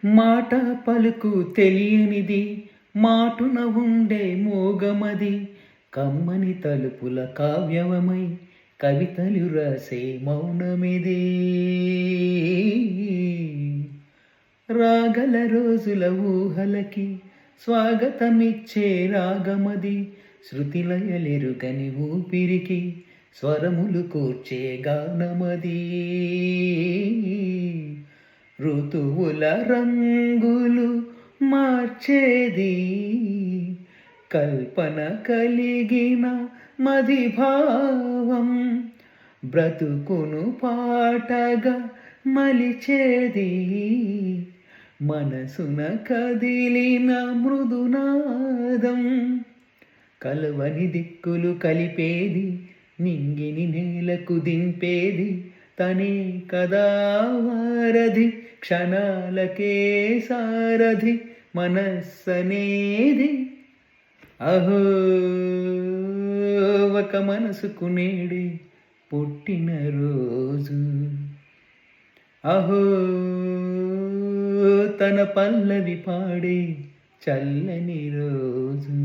మాట పలుకు తెలియనిది, మాటున ఉండే మోగమది, కమ్మని తలుపుల కావ్యవమై కవితలు రాసే మౌనమిది. రాగల రోజుల ఊహలకి స్వాగతమిచ్చే రాగమది, శృతిలయలెరుగని ఊపిరికి స్వరములు కూర్చే గానమది. ఋతువుల రంగులు మార్చేది, కల్పన కలిగిన మదిభావం, బ్రతుకును పాటగా మలిచేది, మనసున కదిలిన మృదునాదం, కలవని దిక్కులు కలిపేది, నింగిని నేలకు దింపేది, తనే కదా వారధి, క్షణాలకే సారథి మనస్సనేది. అహో ఒక మనసుకు నేడే పుట్టిన రోజు, అహో తన పల్లవి పాడే చల్లని రోజు.